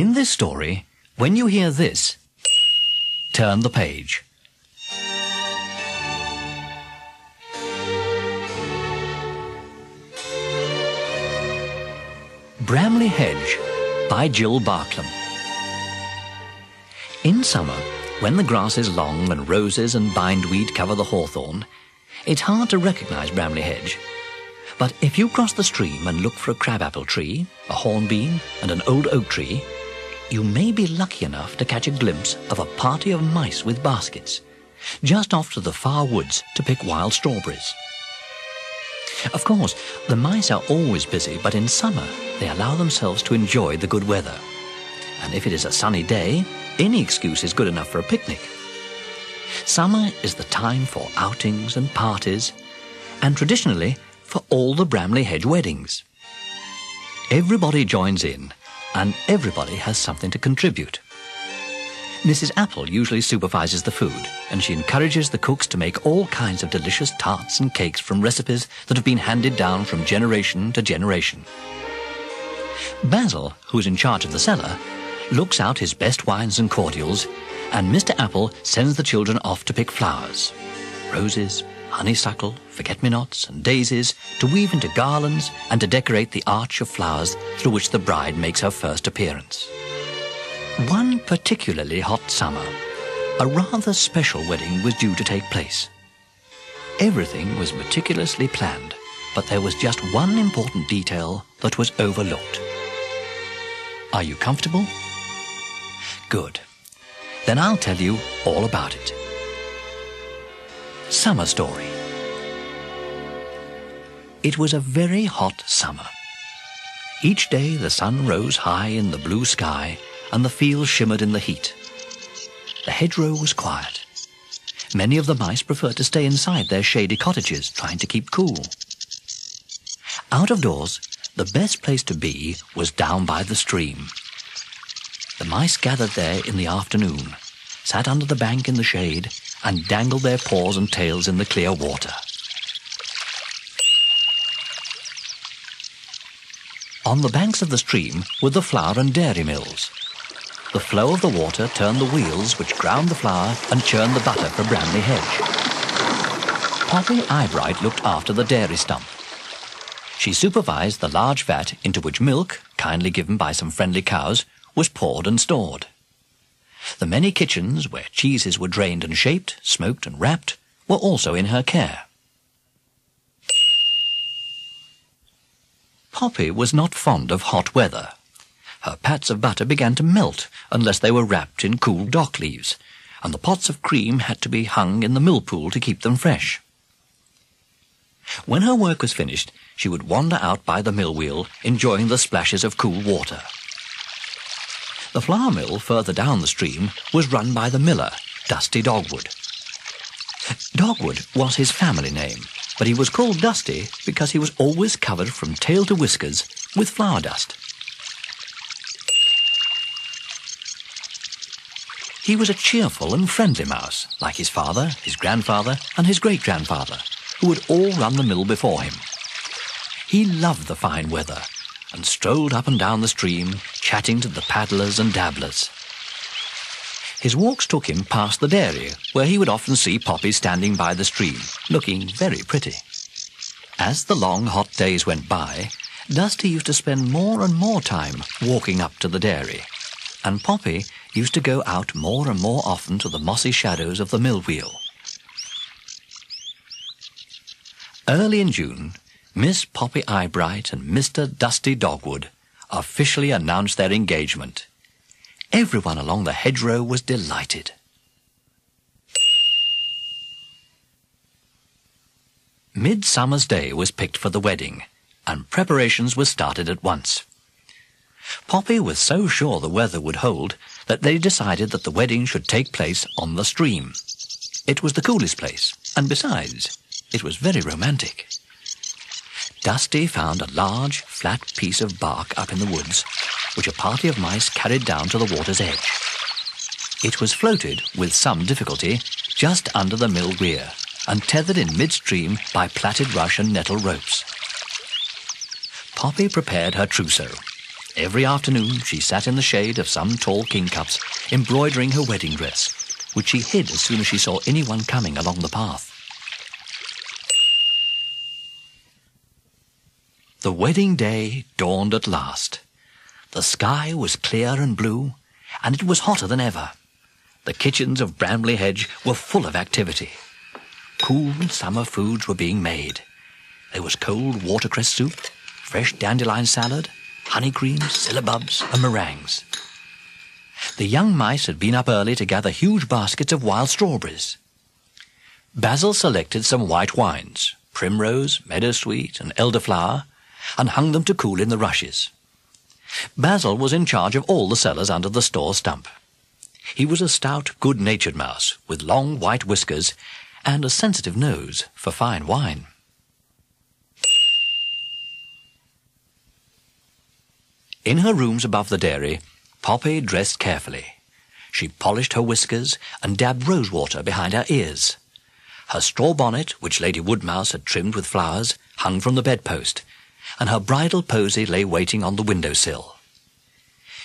In this story, when you hear this, turn the page. Brambly Hedge by Jill Barklem. In summer, when the grass is long and roses and bindweed cover the hawthorn, it's hard to recognise Brambly Hedge. But if you cross the stream and look for a crabapple tree, a hornbeam and an old oak tree, you may be lucky enough to catch a glimpse of a party of mice with baskets, just off to the far woods to pick wild strawberries. Of course, the mice are always busy, but in summer they allow themselves to enjoy the good weather. And if it is a sunny day, any excuse is good enough for a picnic. Summer is the time for outings and parties, and traditionally for all the Brambly Hedge weddings. Everybody joins in, and everybody has something to contribute. Mrs. Apple usually supervises the food, and she encourages the cooks to make all kinds of delicious tarts and cakes from recipes that have been handed down from generation to generation. Basil, who's in charge of the cellar, looks out his best wines and cordials, and Mr. Apple sends the children off to pick flowers. Roses, honeysuckle, forget-me-nots and daisies to weave into garlands and to decorate the arch of flowers through which the bride makes her first appearance. One particularly hot summer, a rather special wedding was due to take place. Everything was meticulously planned, but there was just one important detail that was overlooked. Are you comfortable? Good. Then I'll tell you all about it. Summer Story. It was a very hot summer. Each day the sun rose high in the blue sky and the fields shimmered in the heat. The hedgerow was quiet. Many of the mice preferred to stay inside their shady cottages, trying to keep cool. Out of doors, the best place to be was down by the stream. The mice gathered there in the afternoon, sat under the bank in the shade, and dangled their paws and tails in the clear water. On the banks of the stream were the flour and dairy mills. The flow of the water turned the wheels which ground the flour and churned the butter for Brambly Hedge. Poppy Eyebright looked after the dairy stump. She supervised the large vat into which milk, kindly given by some friendly cows, was poured and stored. The many kitchens where cheeses were drained and shaped, smoked and wrapped, were also in her care. Poppy was not fond of hot weather. Her pats of butter began to melt unless they were wrapped in cool dock leaves, and the pots of cream had to be hung in the mill pool to keep them fresh. When her work was finished, she would wander out by the mill wheel, enjoying the splashes of cool water. The flour mill further down the stream was run by the miller, Dusty Dogwood. Dogwood was his family name, but he was called Dusty because he was always covered from tail to whiskers with flour dust. He was a cheerful and friendly mouse, like his father, his grandfather, and his great-grandfather, who would all run the mill before him. He loved the fine weather, and strolled up and down the stream, chatting to the paddlers and dabblers. His walks took him past the dairy, where he would often see Poppy standing by the stream, looking very pretty. As the long hot days went by, Dusty used to spend more and more time walking up to the dairy, and Poppy used to go out more and more often to the mossy shadows of the mill wheel. Early in June, Miss Poppy Eyebright and Mr. Dusty Dogwood officially announced their engagement. Everyone along the hedgerow was delighted. Midsummer's Day was picked for the wedding, and preparations were started at once. Poppy was so sure the weather would hold that they decided that the wedding should take place on the stream. It was the coolest place, and besides, it was very romantic. Dusty found a large, flat piece of bark up in the woods, which a party of mice carried down to the water's edge. It was floated, with some difficulty, just under the mill weir, and tethered in midstream by plaited rush and nettle ropes. Poppy prepared her trousseau. Every afternoon she sat in the shade of some tall kingcups, embroidering her wedding dress, which she hid as soon as she saw anyone coming along the path. The wedding day dawned at last. The sky was clear and blue, and it was hotter than ever. The kitchens of Brambly Hedge were full of activity. Cool summer foods were being made. There was cold watercress soup, fresh dandelion salad, honey creams, syllabubs, and meringues. The young mice had been up early to gather huge baskets of wild strawberries. Basil selected some white wines, primrose, meadowsweet, and elderflower, and hung them to cool in the rushes. Basil was in charge of all the cellars under the store stump. He was a stout, good-natured mouse, with long white whiskers and a sensitive nose for fine wine. In her rooms above the dairy, Poppy dressed carefully. She polished her whiskers and dabbed rosewater behind her ears. Her straw bonnet, which Lady Woodmouse had trimmed with flowers, hung from the bedpost, and her bridal posy lay waiting on the window-sill.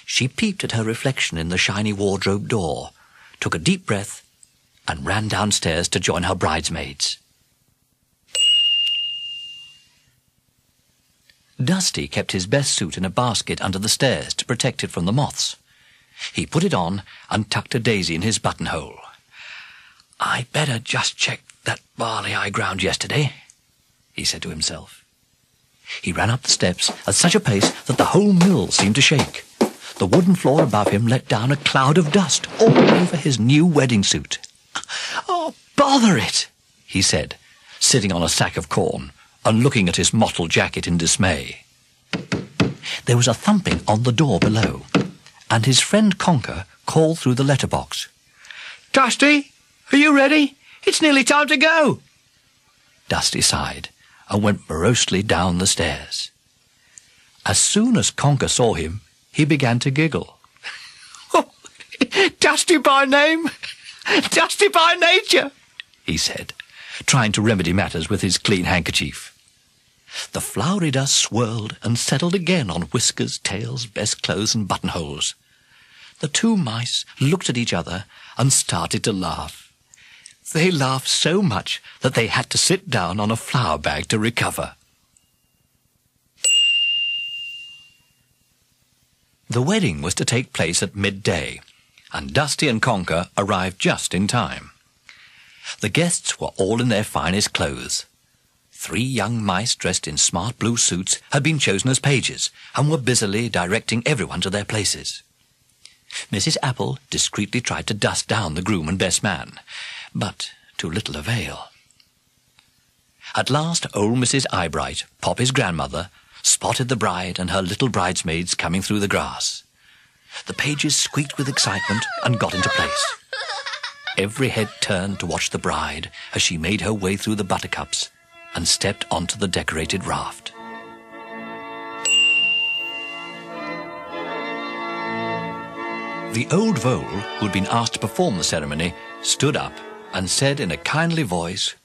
She peeped at her reflection in the shiny wardrobe door, took a deep breath, and ran downstairs to join her bridesmaids. Dusty kept his best suit in a basket under the stairs to protect it from the moths. He put it on and tucked a daisy in his buttonhole. "I'd better just check that barley I ground yesterday," he said to himself. He ran up the steps at such a pace that the whole mill seemed to shake. The wooden floor above him let down a cloud of dust all over his new wedding suit. "Oh, bother it," he said, sitting on a sack of corn and looking at his mottled jacket in dismay. There was a thumping on the door below, and his friend Conker called through the letterbox. "Dusty, are you ready? It's nearly time to go." Dusty sighed and went morosely down the stairs. As soon as Conker saw him, he began to giggle. "Oh, Dusty by name, Dusty by nature," he said, trying to remedy matters with his clean handkerchief. The flowery dust swirled and settled again on whiskers, tails, best clothes, and buttonholes. The two mice looked at each other and started to laugh. They laughed so much that they had to sit down on a flour bag to recover. The wedding was to take place at midday, and Dusty and Conker arrived just in time. The guests were all in their finest clothes. 3 young mice dressed in smart blue suits had been chosen as pages and were busily directing everyone to their places. Mrs. Apple discreetly tried to dust down the groom and best man, but to little avail. At last old Mrs. Eyebright, Poppy's grandmother, spotted the bride and her little bridesmaids coming through the grass. The pages squeaked with excitement and got into place. Every head turned to watch the bride as she made her way through the buttercups and stepped onto the decorated raft. The old vole, who'd been asked to perform the ceremony, stood up and said in a kindly voice,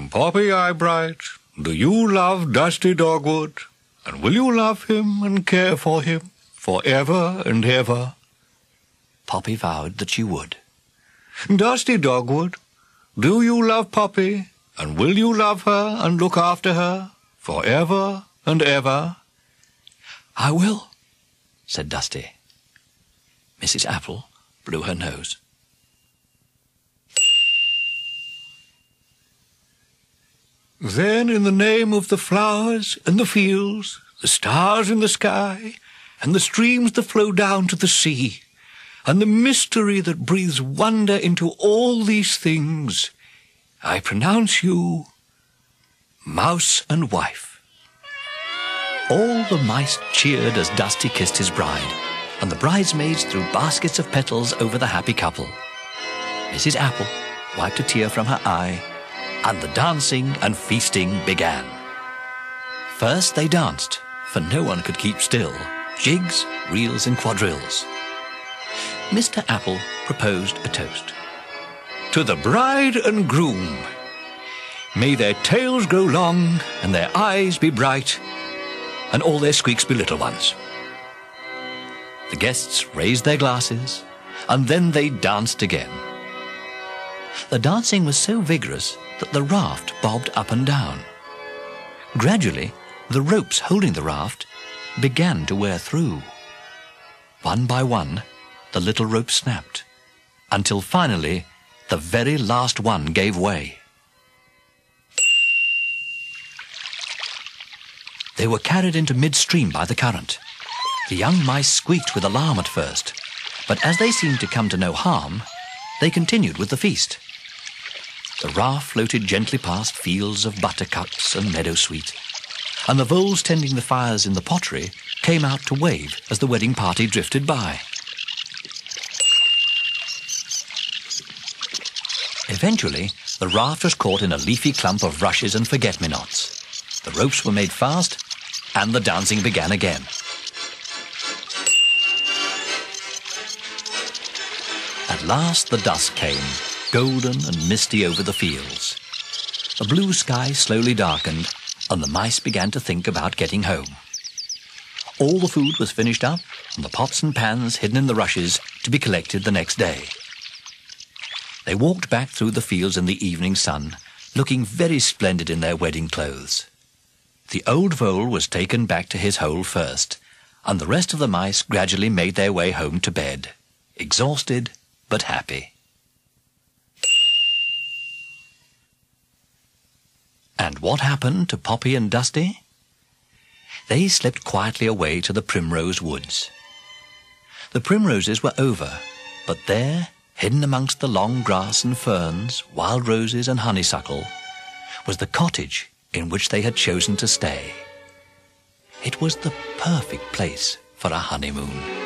"Poppy Eyebright, do you love Dusty Dogwood, and will you love him and care for him for ever and ever?" Poppy vowed that she would. "Dusty Dogwood, do you love Poppy, and will you love her and look after her for ever and ever?" "I will," said Dusty. Mrs. Apple blew her nose. "Then in the name of the flowers and the fields, the stars in the sky, and the streams that flow down to the sea, and the mystery that breathes wonder into all these things, I pronounce you mouse and wife." All the mice cheered as Dusty kissed his bride, and the bridesmaids threw baskets of petals over the happy couple. Mrs. Apple wiped a tear from her eye, and the dancing and feasting began. First they danced, for no one could keep still, jigs, reels, and quadrilles. Mr. Apple proposed a toast. "To the bride and groom, may their tails grow long and their eyes be bright, and all their squeaks be little ones. The guests raised their glasses, and then they danced again. The dancing was so vigorous that the raft bobbed up and down. Gradually, the ropes holding the raft began to wear through. One by one, the little rope snapped, until finally the very last one gave way. They were carried into midstream by the current. The young mice squeaked with alarm at first, but as they seemed to come to no harm, they continued with the feast. The raft floated gently past fields of buttercups and meadowsweet, and the voles tending the fires in the pottery came out to wave as the wedding party drifted by. Eventually, the raft was caught in a leafy clump of rushes and forget-me-nots. The ropes were made fast, and the dancing began again. At last the dusk came, golden and misty over the fields. The blue sky slowly darkened, and the mice began to think about getting home. All the food was finished up, and the pots and pans hidden in the rushes to be collected the next day. They walked back through the fields in the evening sun, looking very splendid in their wedding clothes. The old vole was taken back to his hole first, and the rest of the mice gradually made their way home to bed, exhausted but happy. And what happened to Poppy and Dusty? They slipped quietly away to the primrose woods. The primroses were over, but there, hidden amongst the long grass and ferns, wild roses and honeysuckle, was the cottage in which they had chosen to stay. It was the perfect place for a honeymoon.